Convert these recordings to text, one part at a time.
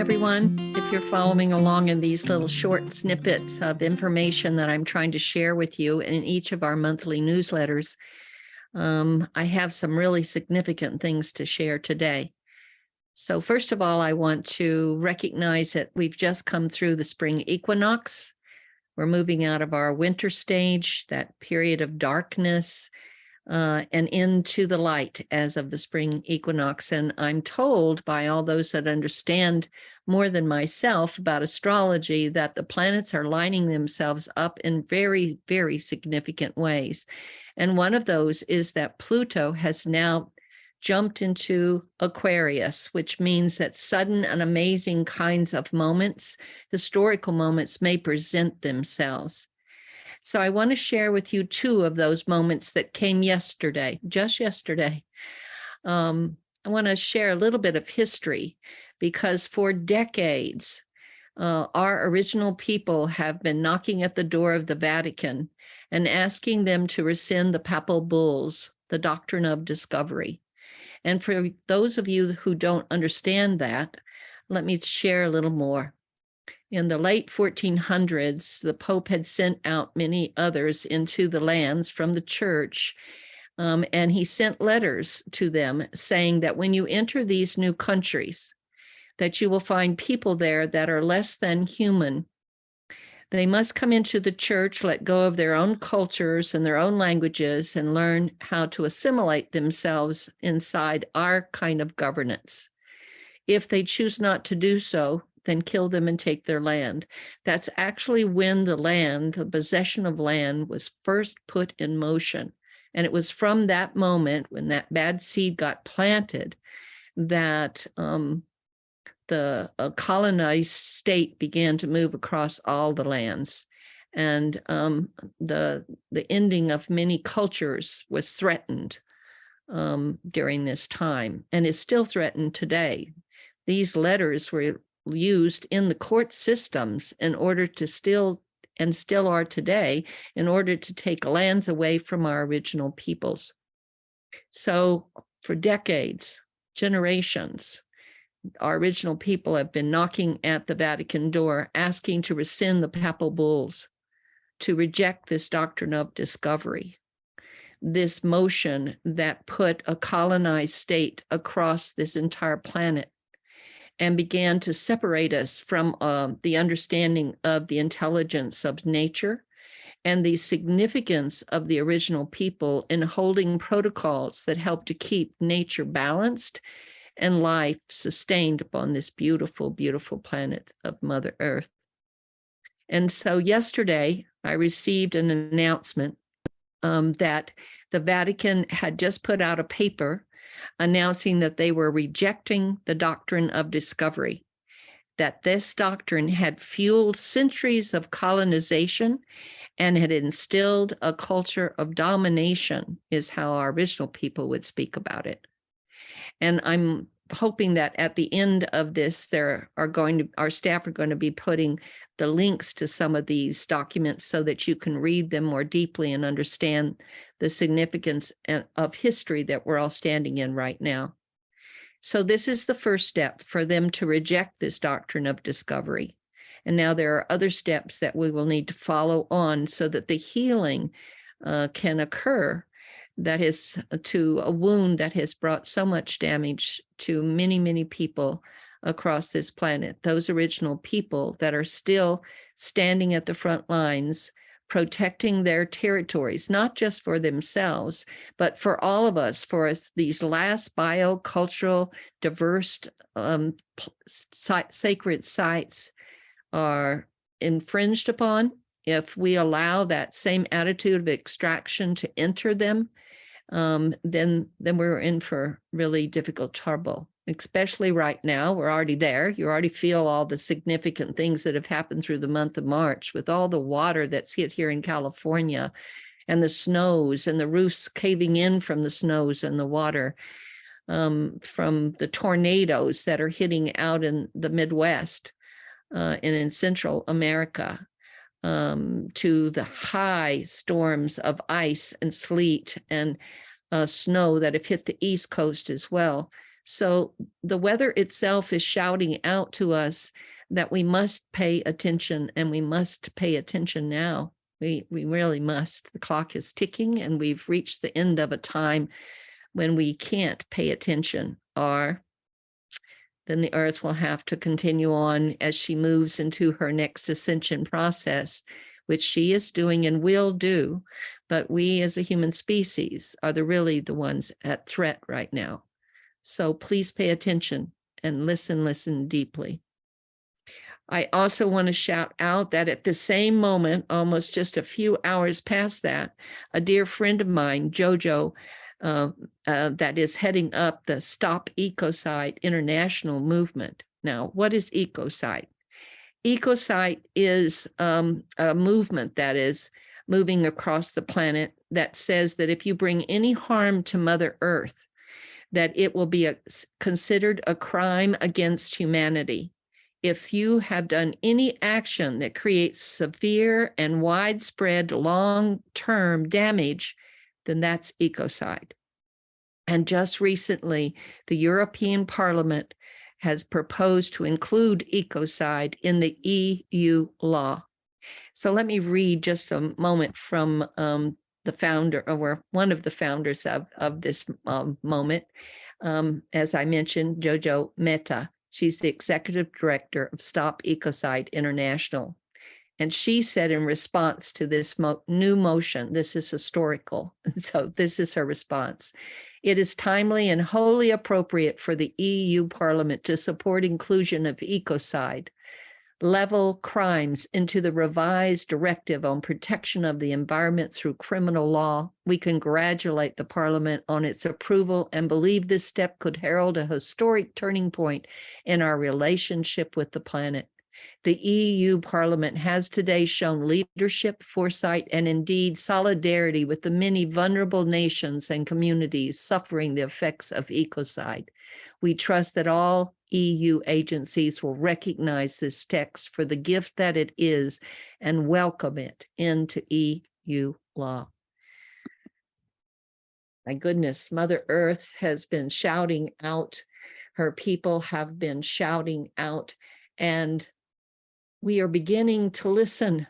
everyone. If you're following along in these little short snippets of information that I'm trying to share with you in each of our monthly newsletters, I have some really significant things to share today. So first of all, I want to recognize that we've just come through the spring equinox. We're moving out of our winter stage, that period of darkness, and into the light as of the spring equinox. And I'm told by all those that understand more than myself about astrology that the planets are lining themselves up in very, very significant ways. And one of those is that Pluto has now jumped into Aquarius, which means that sudden and amazing kinds of moments, historical moments, may present themselves. So I want to share with you two of those moments that came yesterday, just yesterday. I want to share a little bit of history because for decades, our original people have been knocking at the door of the Vatican and asking them to rescind the papal bulls, the Doctrine of Discovery. And for those of you who don't understand that, let me share a little more. In the late 1400s, the Pope had sent out many others into the lands from the church, and he sent letters to them saying that when you enter these new countries, that you will find people there that are less than human. They must come into the church, let go of their own cultures and their own languages, and learn how to assimilate themselves inside our kind of governance. If they choose not to do so, then kill them and take their land. That's actually when the possession of land, was first put in motion. And it was from that moment, when that bad seed got planted, that the colonized state began to move across all the lands. And the ending of many cultures was threatened during this time, and is still threatened today. These letters were used in the court systems in order to still are today, in order to take lands away from our original peoples. So for decades, generations, our original people have been knocking at the Vatican door, asking to rescind the papal bulls, to reject this doctrine of discovery, this motion that put a colonized state across this entire planet and began to separate us from the understanding of the intelligence of nature and the significance of the original people in holding protocols that help to keep nature balanced and life sustained upon this beautiful, beautiful planet of Mother Earth. And so yesterday, I received an announcement that the Vatican had just put out a paper announcing that they were rejecting the doctrine of discovery, that this doctrine had fueled centuries of colonization and had instilled a culture of domination, is how our original people would speak about it. And I'm hoping that at the end of this, our staff are going to be putting the links to some of these documents so that you can read them more deeply and understand the significance of history that we're all standing in right now. So this is the first step for them to reject this doctrine of discovery. And now there are other steps that we will need to follow on so that the healing can occur, that is to a wound that has brought so much damage to many, many people across this planet. Those original people that are still standing at the front lines, protecting their territories, not just for themselves, but for all of us, for these last biocultural, diverse, sacred sites are infringed upon. If we allow that same attitude of extraction to enter them, then we're in for really difficult trouble, especially right now. We're already there. You already feel all the significant things that have happened through the month of March with all the water that's hit here in California and the snows and the roofs caving in from the snows and the water, from the tornadoes that are hitting out in the Midwest and in Central America, to the high storms of ice and sleet and snow that have hit the East Coast as well. So the weather itself is shouting out to us that we must pay attention, and we must pay attention now. We really must. The clock is ticking, and we've reached the end of a time when we can't pay attention, or then the earth will have to continue on as she moves into her next ascension process, which she is doing and will do. But we as a human species are really the ones at threat right now. So please pay attention and listen deeply. I also want to shout out that at the same moment, almost just a few hours past that, a dear friend of mine, Jojo, that is heading up the Stop Ecocide International movement. Now, what is ecocide? Ecocide is a movement that is moving across the planet that says that if you bring any harm to Mother Earth, that it will be considered a crime against humanity. If you have done any action that creates severe and widespread long-term damage, then that's ecocide. And just recently, the European Parliament has proposed to include ecocide in the EU law. So let me read just a moment from the founder, or one of the founders of this moment. As I mentioned, Jojo Mehta. She's the executive director of Stop Ecocide International. And she said in response to this new motion, this is historical, so this is her response. It is timely and wholly appropriate for the EU Parliament to support inclusion of ecocide level crimes into the revised directive on protection of the environment through criminal law. We congratulate the Parliament on its approval and believe this step could herald a historic turning point in our relationship with the planet. The EU Parliament has today shown leadership, foresight, and indeed solidarity with the many vulnerable nations and communities suffering the effects of ecocide. We trust that all EU agencies will recognize this text for the gift that it is and welcome it into EU law. My goodness, Mother Earth has been shouting out. Her people have been shouting out, and we are beginning to listen.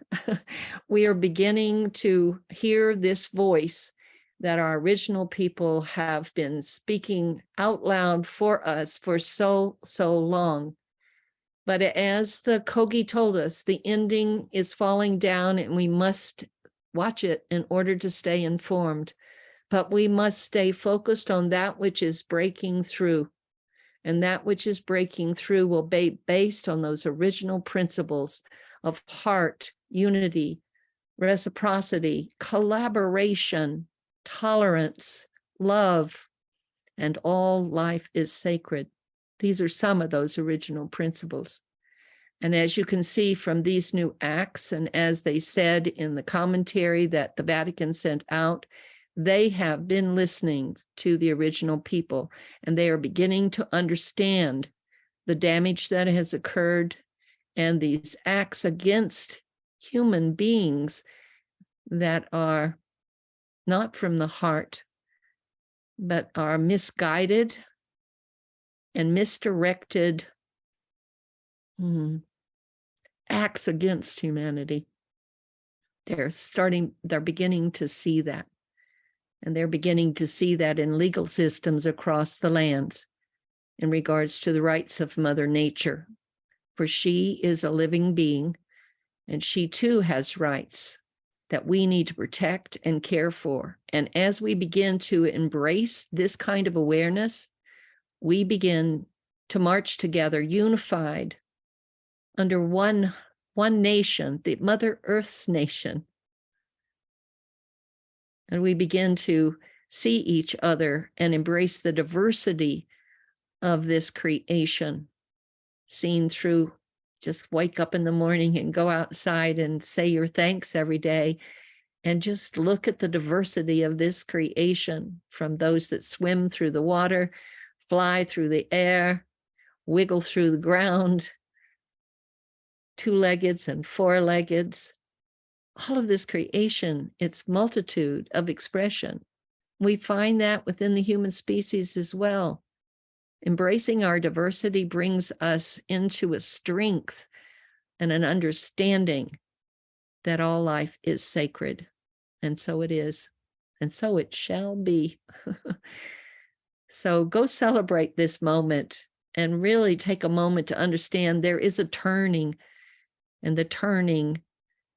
We are beginning to hear this voice that our original people have been speaking out loud for us for so long. But as the Kogi told us, the ending is falling down, and we must watch it in order to stay informed. But we must stay focused on that which is breaking through. And that which is breaking through will be based on those original principles of heart, unity, reciprocity, collaboration, tolerance, love, and all life is sacred. These are some of those original principles. And as you can see from these new acts, and as they said in the commentary that the Vatican sent out, they have been listening to the original people, and they are beginning to understand the damage that has occurred and these acts against human beings that are not from the heart, but are misguided and misdirected acts against humanity. They're beginning to see that. And they're beginning to see that in legal systems across the lands in regards to the rights of Mother Nature. For she is a living being, and she too has rights that we need to protect and care for. And as we begin to embrace this kind of awareness, we begin to march together, unified, under one nation, the Mother Earth's nation. And we begin to see each other and embrace the diversity of this creation, seen through just wake up in the morning and go outside and say your thanks every day, and just look at the diversity of this creation, from those that swim through the water, fly through the air, wiggle through the ground, two-leggeds and four-leggeds. All of this creation, its multitude of expression. We find that within the human species as well. Embracing our diversity brings us into a strength and an understanding that all life is sacred. And so it is. And so it shall be. So go celebrate this moment and really take a moment to understand there is a turning, and the turning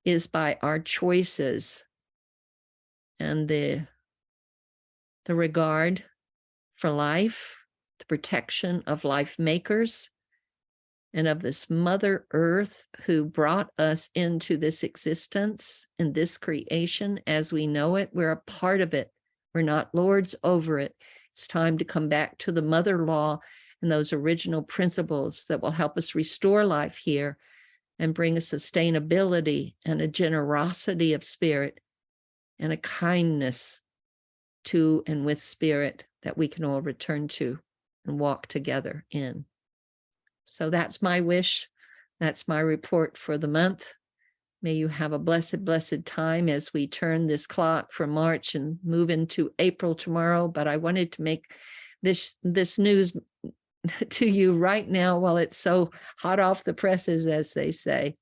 is by our choices and the regard for life, the protection of life makers, and of this Mother Earth who brought us into this existence and this creation as we know it. We're a part of it. We're not lords over it. It's time to come back to the mother law and those original principles that will help us restore life here and bring a sustainability and a generosity of spirit and a kindness to and with spirit that we can all return to and walk together in. So that's my wish. That's my report for the month. May you have a blessed, blessed time as we turn this clock from March and move into April tomorrow. But I wanted to make this news to you right now while it's so hot off the presses, as they say.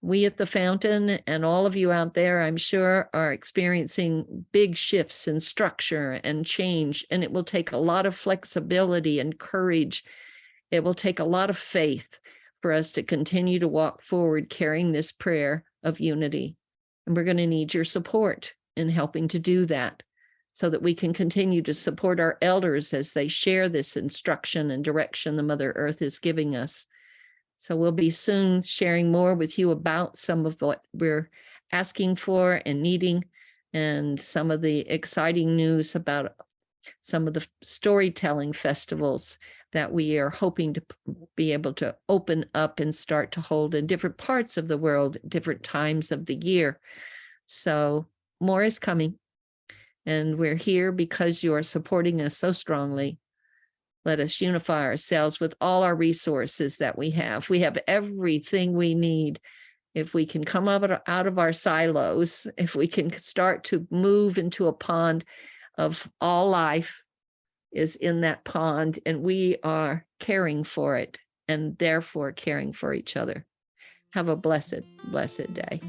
We at the Fountain and all of you out there, I'm sure, are experiencing big shifts in structure and change, and it will take a lot of flexibility and courage. It will take a lot of faith for us to continue to walk forward carrying this prayer of unity. And we're going to need your support in helping to do that so that we can continue to support our elders as they share this instruction and direction the Mother Earth is giving us. So we'll be soon sharing more with you about some of what we're asking for and needing, and some of the exciting news about some of the storytelling festivals that we are hoping to be able to open up and start to hold in different parts of the world, different times of the year. So more is coming, and we're here because you are supporting us so strongly. Let us unify ourselves with all our resources that we have. We have everything we need. If we can come out of our silos, if we can start to move into a pond of all life is in that pond, and we are caring for it and therefore caring for each other. Have a blessed, blessed day.